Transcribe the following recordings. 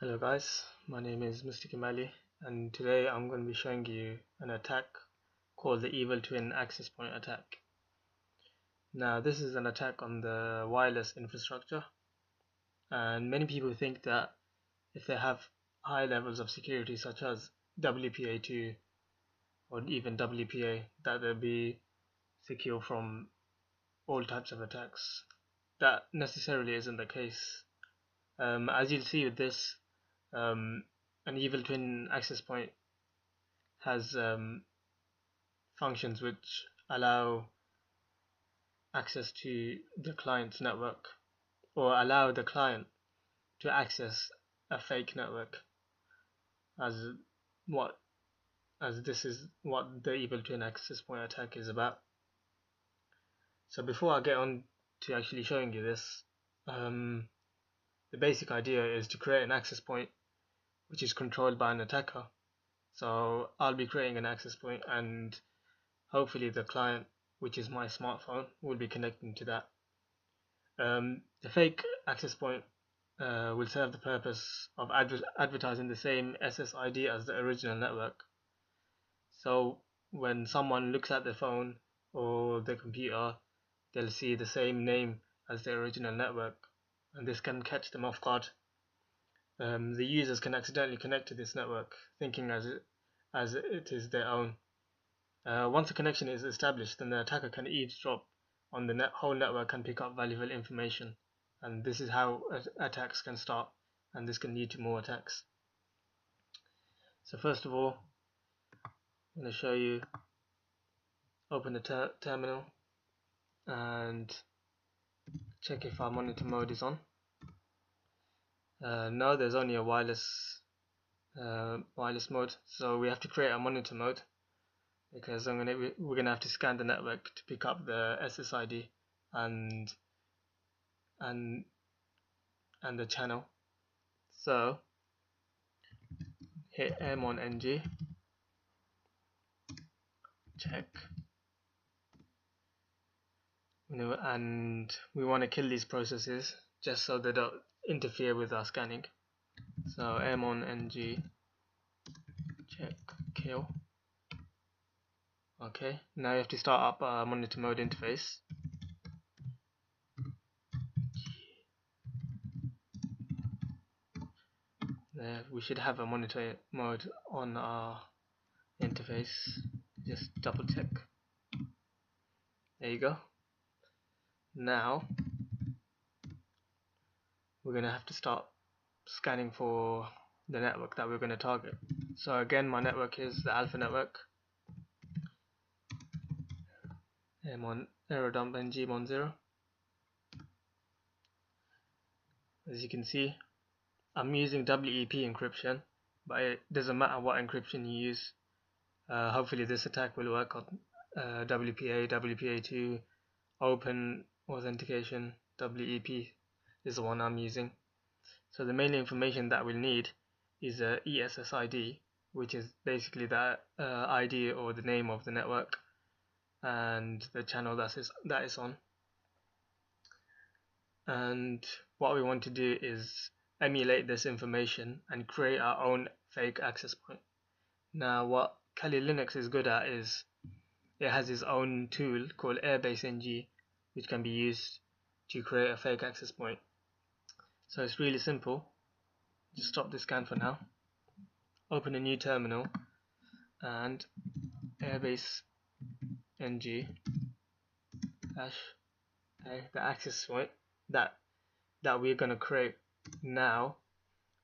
Hello guys, my name is Mr. Kimali and today I'm going to be showing you an attack called the Evil Twin Access Point attack. Now this is an attack on the wireless infrastructure, and many people think that if they have high levels of security such as WPA2 or even WPA, that they'll be secure from all types of attacks. That necessarily isn't the case. As you'll see with this, an Evil Twin Access Point has functions which allow access to the client's network or allow the client to access a fake network, as what as this is what the Evil Twin Access Point attack is about. So before I get on to actually showing you this, the basic idea is to create an access point which is controlled by an attacker. So I'll be creating an access point, and hopefully the client, which is my smartphone, will be connecting to that. The fake access point will serve the purpose of advertising the same SSID as the original network. So when someone looks at their phone or their computer, they'll see the same name as the original network, and this can catch them off guard. The users can accidentally connect to this network, thinking as it is their own. Once a connection is established, then the attacker can eavesdrop on the whole network and pick up valuable information. And this is how attacks can start, and this can lead to more attacks. So first of all, I'm going to show you, open the terminal and check if our monitor mode is on. No, there's only a wireless mode, so we have to create a monitor mode, because we're gonna have to scan the network to pick up the SSID and the channel. So hit M1NG, check, and we want to kill these processes just so they don't interfere with our scanning. So M1NG, check, kill. Okay, now you have to start up our monitor mode interface. There, we should have a monitor mode on our interface. Just double check. There you go. Now we're going to have to start scanning for the network that we're going to target. So again, my network is the alpha network, M1 aerodump NG10. As you can see, I'm using WEP encryption, but it doesn't matter what encryption you use. Hopefully this attack will work on WPA, WPA2, Open Authentication. WEP is the one I'm using. So the main information that we'll need is a ESSID, which is basically the ID or the name of the network and the channel that is on. And what we want to do is emulate this information and create our own fake access point. Now what Kali Linux is good at is it has its own tool called Airbase NG, which can be used to create a fake access point. So it's really simple. Just stop the scan for now, open a new terminal, and Airbase NG dash the access point that we're going to create. Now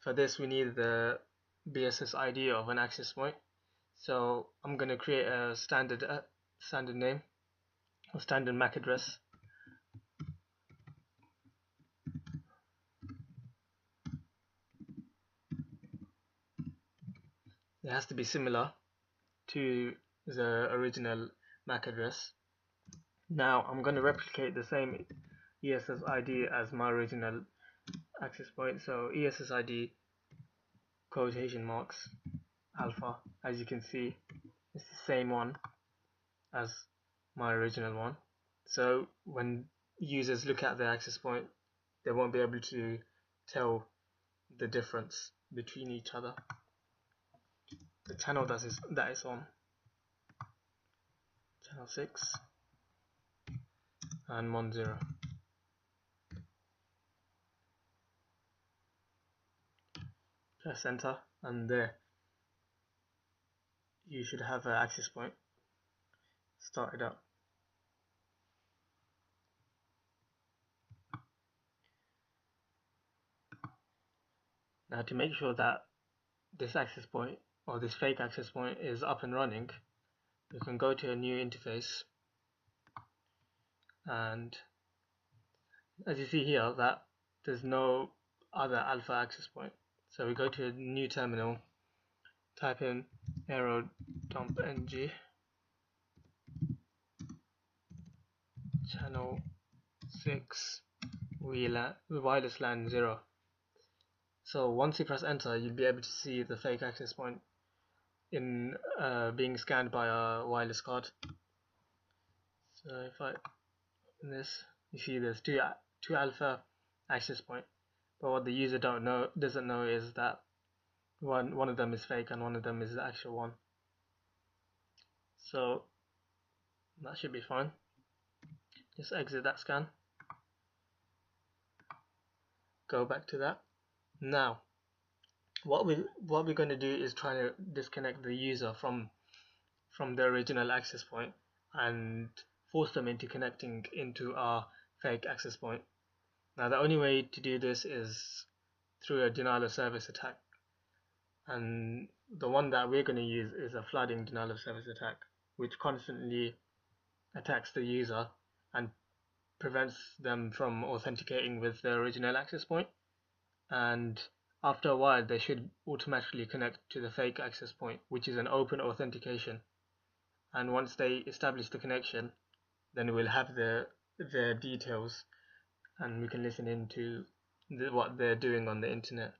for this we need the BSS ID of an access point, so I'm going to create a standard name or standard MAC address. It has to be similar to the original MAC address. Now I'm going to replicate the same ESSID as my original access point, so ESSID quotation marks alpha. As you can see, it's the same one as my original one, so when users look at the access point, they won't be able to tell the difference between each other. The channel that is on, channel 6 and 10. Press enter, and there you should have an access point. Start it up. Now, to make sure that this access point or this fake access point is up and running, you can go to a new interface, and as you see here that there's no other alpha access point. So we go to a new terminal, type in aero-dump-ng channel 6 wireless LAN 0. So once you press enter, you'll be able to see the fake access point in being scanned by a wireless card. So if I open this, you see there's two alpha access point, but what the user doesn't know is that one of them is fake and one of them is the actual one. So that should be fine. Just exit that scan, go back to that. Now what we're going to do is try to disconnect the user from the original access point and force them into connecting into our fake access point. Now the only way to do this is through a denial of service attack, and the one that we're going to use is a flooding denial of service attack, which constantly attacks the user and prevents them from authenticating with the original access point, and after a while they should automatically connect to the fake access point, which is an open authentication. And once they establish the connection, then we'll have their details and we can listen into what they're doing on the internet.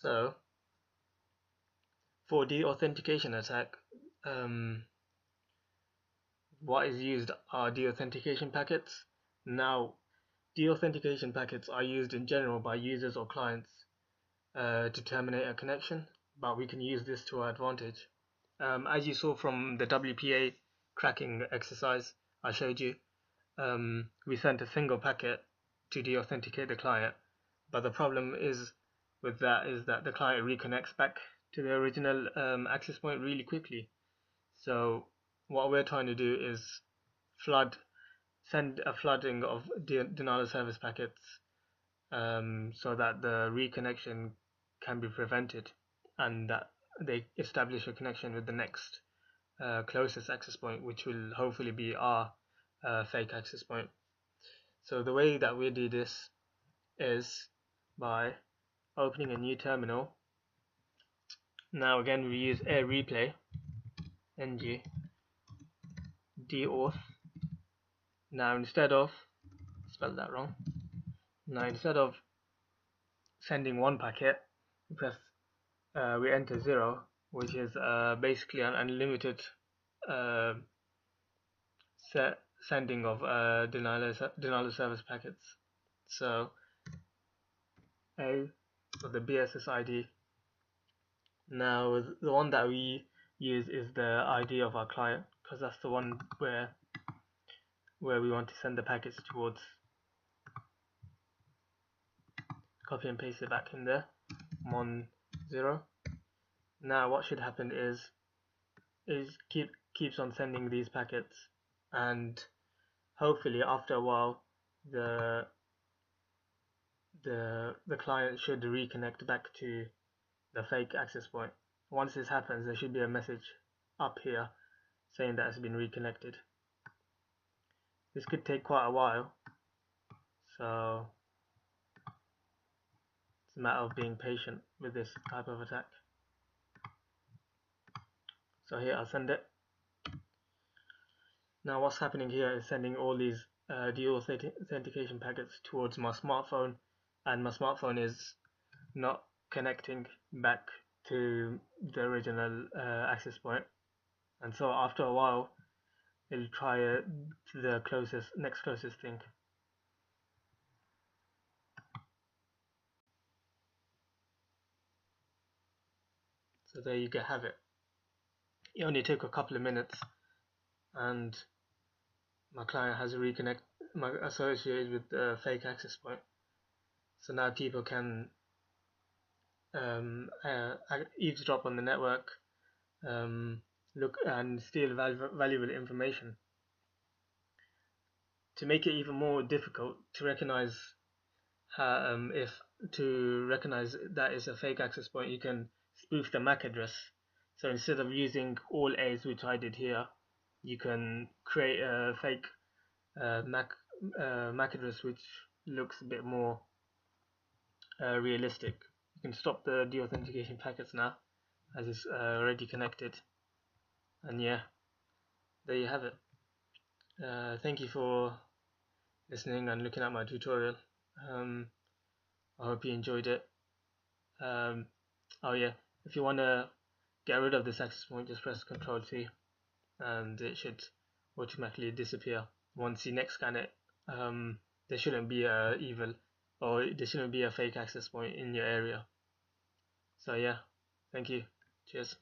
So for deauthentication attack, what is used are deauthentication packets. Now deauthentication packets are used in general by users or clients to terminate a connection, but we can use this to our advantage. As you saw from the WPA cracking exercise I showed you, we sent a single packet to deauthenticate the client, but the problem is with that is that the client reconnects back to the original access point really quickly. So what we're trying to do is send a flooding of denial of service packets so that the reconnection can be prevented and that they establish a connection with the next closest access point, which will hopefully be our fake access point. So the way that we do this is by opening a new terminal. Now again we use AirReplay ng deauth. Now instead of sending one packet, we enter 0, which is basically an unlimited sending of denial of service packets. So A for the BSS ID. Now the one that we use is the ID of our client, because that's the one where we want to send the packets towards. Copy and paste it back in there, mon 0. Now what should happen is keeps on sending these packets, and hopefully after a while the client should reconnect back to the fake access point. Once this happens, there should be a message up here saying that it's been reconnected. This could take quite a while, so it's a matter of being patient with this type of attack. So here I'll send it. Now what's happening here is sending all these deauthentication packets towards my smartphone, and my smartphone is not connecting back to the original access point, and so after a while it'll try the next closest thing. So there you go, have it. It only took a couple of minutes, and my client has associated with the fake access point. So now people can eavesdrop on the network, look and steal valuable information. To make it even more difficult to recognize that is a fake access point, you can spoof the MAC address. So instead of using all A's, which I did here, you can create a fake MAC address which looks a bit more realistic. You can stop the deauthentication packets now, as it's already connected. And yeah, there you have it. Thank you for listening and looking at my tutorial. I hope you enjoyed it. Oh yeah, if you want to get rid of this access point, just press Ctrl C and it should automatically disappear. Once you next scan it, there shouldn't be there shouldn't be a fake access point in your area. So yeah, thank you. Cheers.